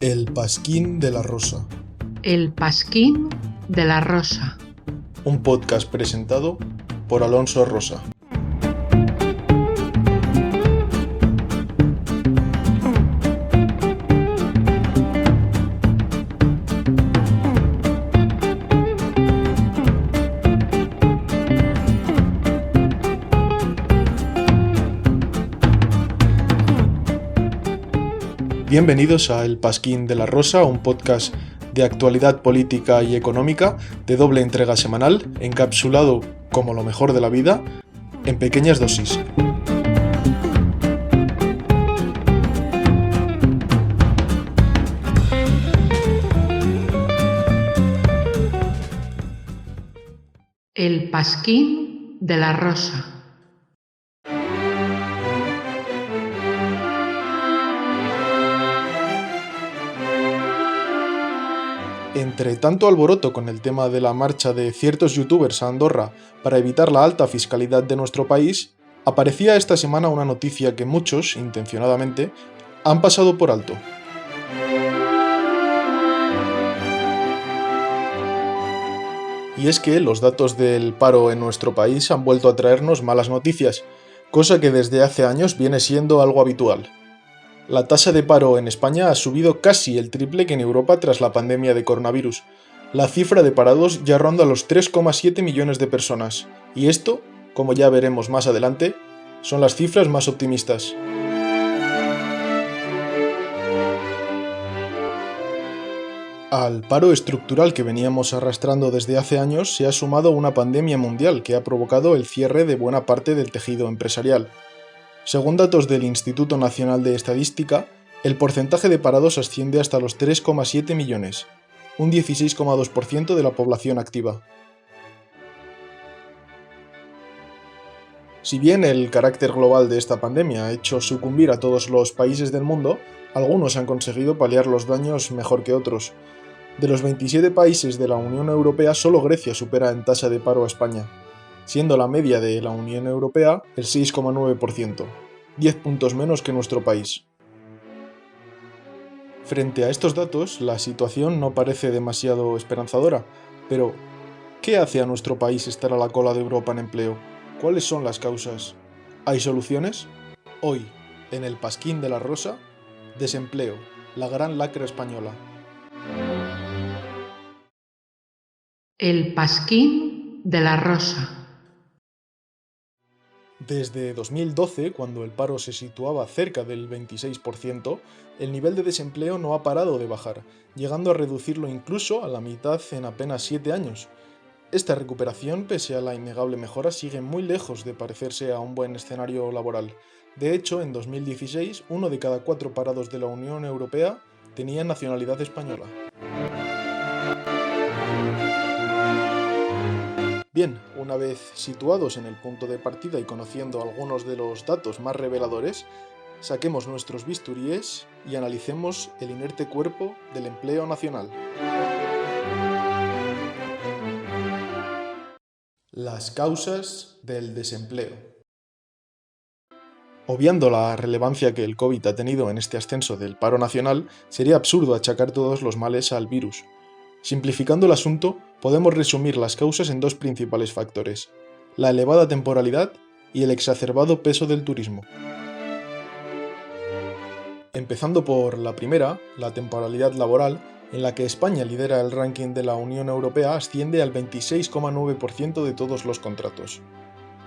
El Pasquín de la Rosa. El Pasquín de la Rosa. Un podcast presentado por Alonso Rosa. Bienvenidos a El Pasquín de la Rosa, un podcast de actualidad política y económica de doble entrega semanal, encapsulado como lo mejor de la vida, en pequeñas dosis. El Pasquín de la Rosa. Entre tanto alboroto con el tema de la marcha de ciertos youtubers a Andorra para evitar la alta fiscalidad de nuestro país, aparecía esta semana una noticia que muchos, intencionadamente, han pasado por alto. Y es que los datos del paro en nuestro país han vuelto a traernos malas noticias, cosa que desde hace años viene siendo algo habitual. La tasa de paro en España ha subido casi el triple que en Europa tras la pandemia de coronavirus. La cifra de parados ya ronda los 3,7 millones de personas, y esto, como ya veremos más adelante, son las cifras más optimistas. Al paro estructural que veníamos arrastrando desde hace años se ha sumado una pandemia mundial que ha provocado el cierre de buena parte del tejido empresarial. Según datos del Instituto Nacional de Estadística, el porcentaje de parados asciende hasta los 3,7 millones, un 16,2% de la población activa. Si bien el carácter global de esta pandemia ha hecho sucumbir a todos los países del mundo, algunos han conseguido paliar los daños mejor que otros. De los 27 países de la Unión Europea, solo Grecia supera en tasa de paro a España, siendo la media de la Unión Europea el 6,9%, 10 puntos menos que nuestro país. Frente a estos datos, la situación no parece demasiado esperanzadora, pero ¿qué hace a nuestro país estar a la cola de Europa en empleo? ¿Cuáles son las causas? ¿Hay soluciones? Hoy, en El Pasquín de la Rosa, desempleo, la gran lacra española. El Pasquín de la Rosa. Desde 2012, cuando el paro se situaba cerca del 26%, el nivel de desempleo no ha parado de bajar, llegando a reducirlo incluso a la mitad en apenas 7 años. Esta recuperación, pese a la innegable mejora, sigue muy lejos de parecerse a un buen escenario laboral. De hecho, en 2016, 1 de cada 4 parados de la Unión Europea tenía nacionalidad española. Bien, una vez situados en el punto de partida y conociendo algunos de los datos más reveladores, saquemos nuestros bisturíes y analicemos el inerte cuerpo del empleo nacional. Las causas del desempleo. Obviando la relevancia que el COVID ha tenido en este ascenso del paro nacional, sería absurdo achacar todos los males al virus. Simplificando el asunto, podemos resumir las causas en dos principales factores: la elevada temporalidad y el exacerbado peso del turismo. Empezando por la primera, la temporalidad laboral, en la que España lidera el ranking de la Unión Europea, asciende al 26,9% de todos los contratos.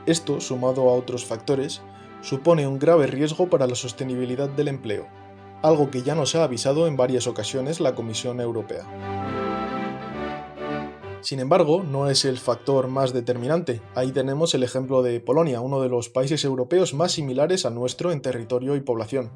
Esto, sumado a otros factores, supone un grave riesgo para la sostenibilidad del empleo, algo que ya nos ha avisado en varias ocasiones la Comisión Europea. Sin embargo, no es el factor más determinante. Ahí tenemos el ejemplo de Polonia, uno de los países europeos más similares al nuestro en territorio y población.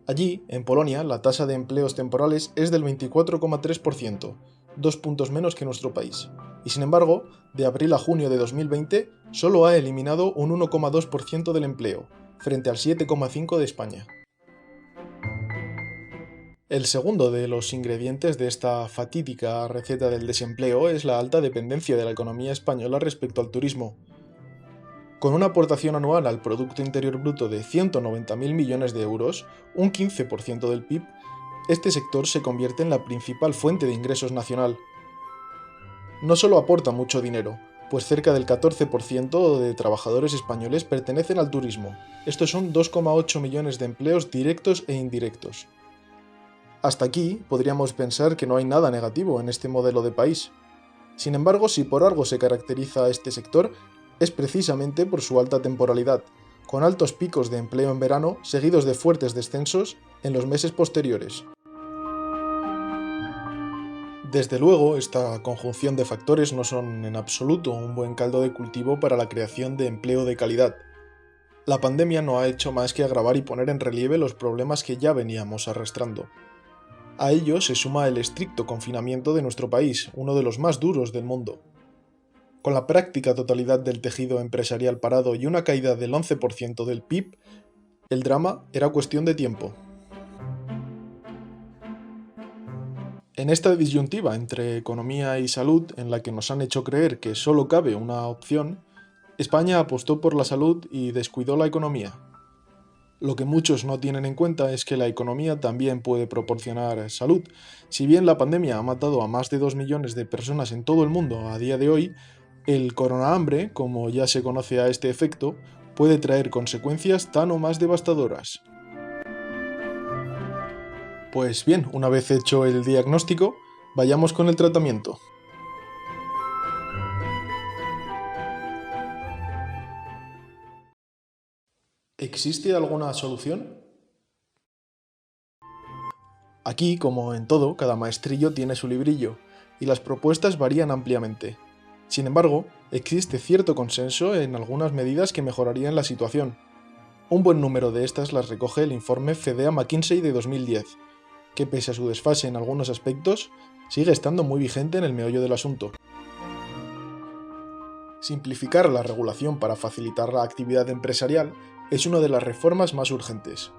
Allí, en Polonia, la tasa de empleos temporales es del 24,3%, 2 puntos menos que nuestro país. Y sin embargo, de abril a junio de 2020, solo ha eliminado un 1,2% del empleo, frente al 7,5% de España. El segundo de los ingredientes de esta fatídica receta del desempleo es la alta dependencia de la economía española respecto al turismo. Con una aportación anual al Producto Interior Bruto de 190.000 millones de euros, un 15% del PIB, este sector se convierte en la principal fuente de ingresos nacional. No solo aporta mucho dinero, pues cerca del 14% de trabajadores españoles pertenecen al turismo. Estos son 2,8 millones de empleos directos e indirectos. Hasta aquí podríamos pensar que no hay nada negativo en este modelo de país. Sin embargo, si por algo se caracteriza a este sector, es precisamente por su alta temporalidad, con altos picos de empleo en verano seguidos de fuertes descensos en los meses posteriores. Desde luego, esta conjunción de factores no son en absoluto un buen caldo de cultivo para la creación de empleo de calidad. La pandemia no ha hecho más que agravar y poner en relieve los problemas que ya veníamos arrastrando. A ello se suma el estricto confinamiento de nuestro país, uno de los más duros del mundo. Con la práctica totalidad del tejido empresarial parado y una caída del 11% del PIB, el drama era cuestión de tiempo. En esta disyuntiva entre economía y salud, en la que nos han hecho creer que solo cabe una opción, España apostó por la salud y descuidó la economía. Lo que muchos no tienen en cuenta es que la economía también puede proporcionar salud. Si bien la pandemia ha matado a más de 2 millones de personas en todo el mundo a día de hoy, el coronahambre, como ya se conoce a este efecto, puede traer consecuencias tan o más devastadoras. Pues bien, una vez hecho el diagnóstico, vayamos con el tratamiento. ¿Existe alguna solución? Aquí, como en todo, cada maestrillo tiene su librillo, y las propuestas varían ampliamente. Sin embargo, existe cierto consenso en algunas medidas que mejorarían la situación. Un buen número de estas las recoge el informe Fedea-McKinsey de 2010, que pese a su desfase en algunos aspectos, sigue estando muy vigente en el meollo del asunto. Simplificar la regulación para facilitar la actividad empresarial es una de las reformas más urgentes.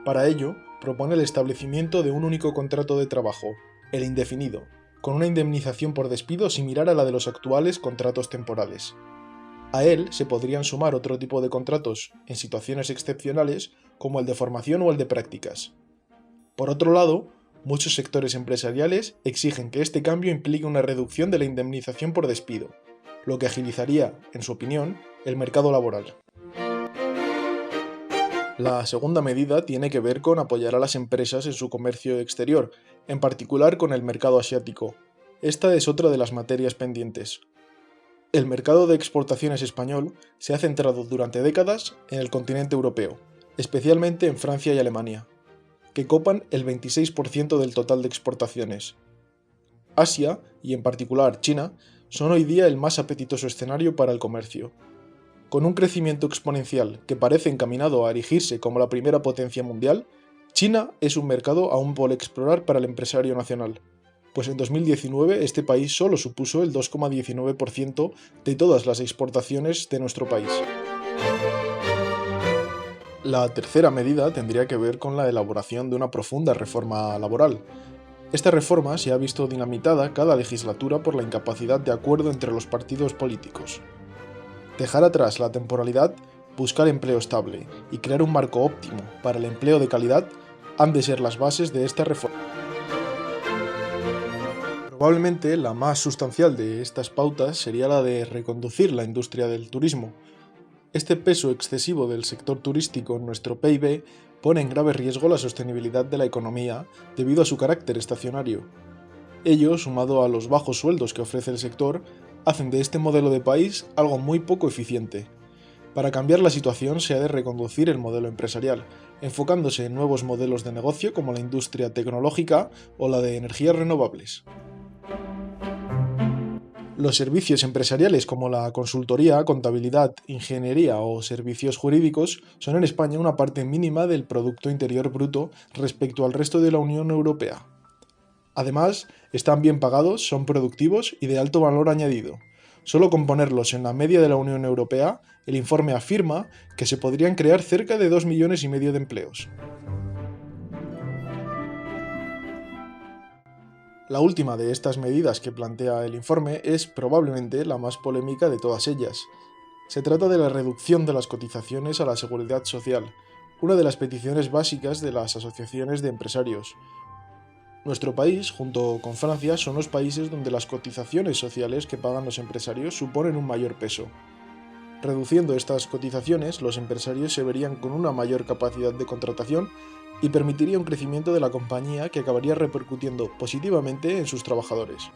Para ello, propone el establecimiento de un único contrato de trabajo, el indefinido, con una indemnización por despido similar a la de los actuales contratos temporales. A él se podrían sumar otro tipo de contratos, en situaciones excepcionales, como el de formación o el de prácticas. Por otro lado, muchos sectores empresariales exigen que este cambio implique una reducción de la indemnización por despido, lo que agilizaría, en su opinión, el mercado laboral. La segunda medida tiene que ver con apoyar a las empresas en su comercio exterior, en particular con el mercado asiático. Esta es otra de las materias pendientes. El mercado de exportaciones español se ha centrado durante décadas en el continente europeo, especialmente en Francia y Alemania, que copan el 26% del total de exportaciones. Asia, y en particular China, son hoy día el más apetitoso escenario para el comercio. Con un crecimiento exponencial que parece encaminado a erigirse como la primera potencia mundial, China es un mercado aún por explorar para el empresario nacional, pues en 2019 este país solo supuso el 2,19% de todas las exportaciones de nuestro país. La tercera medida tendría que ver con la elaboración de una profunda reforma laboral. Esta reforma se ha visto dinamitada cada legislatura por la incapacidad de acuerdo entre los partidos políticos. Dejar atrás la temporalidad, buscar empleo estable y crear un marco óptimo para el empleo de calidad han de ser las bases de esta reforma. Probablemente la más sustancial de estas pautas sería la de reconducir la industria del turismo. Este peso excesivo del sector turístico en nuestro PIB pone en grave riesgo la sostenibilidad de la economía debido a su carácter estacionario. Ello, sumado a los bajos sueldos que ofrece el sector, hacen de este modelo de país algo muy poco eficiente. Para cambiar la situación se ha de reconducir el modelo empresarial, enfocándose en nuevos modelos de negocio como la industria tecnológica o la de energías renovables. Los servicios empresariales como la consultoría, contabilidad, ingeniería o servicios jurídicos son en España una parte mínima del Producto Interior Bruto respecto al resto de la Unión Europea. Además, están bien pagados, son productivos y de alto valor añadido. Solo con ponerlos en la media de la Unión Europea, el informe afirma que se podrían crear cerca de 2,5 millones de empleos. La última de estas medidas que plantea el informe es probablemente la más polémica de todas ellas. Se trata de la reducción de las cotizaciones a la seguridad social, una de las peticiones básicas de las asociaciones de empresarios. Nuestro país, junto con Francia, son los países donde las cotizaciones sociales que pagan los empresarios suponen un mayor peso. Reduciendo estas cotizaciones, los empresarios se verían con una mayor capacidad de contratación y permitiría un crecimiento de la compañía que acabaría repercutiendo positivamente en sus trabajadores.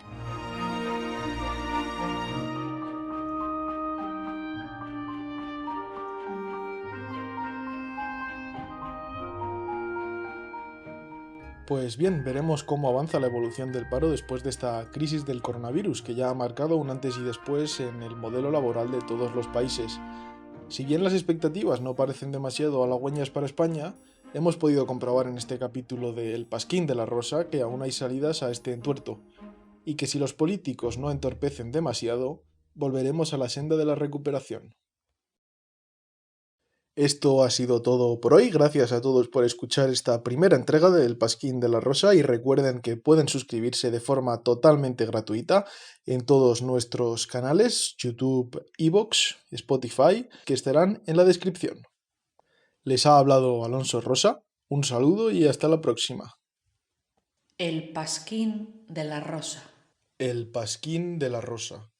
Pues bien, veremos cómo avanza la evolución del paro después de esta crisis del coronavirus, que ya ha marcado un antes y después en el modelo laboral de todos los países. Si bien las expectativas no parecen demasiado halagüeñas para España, hemos podido comprobar en este capítulo de El Pasquín de la Rosa que aún hay salidas a este entuerto, y que si los políticos no entorpecen demasiado, volveremos a la senda de la recuperación. Esto ha sido todo por hoy, gracias a todos por escuchar esta primera entrega del Pasquín de la Rosa y recuerden que pueden suscribirse de forma totalmente gratuita en todos nuestros canales, YouTube, iVoox, Spotify, que estarán en la descripción. Les ha hablado Alonso Rosa, un saludo y hasta la próxima. El Pasquín de la Rosa. El Pasquín de la Rosa.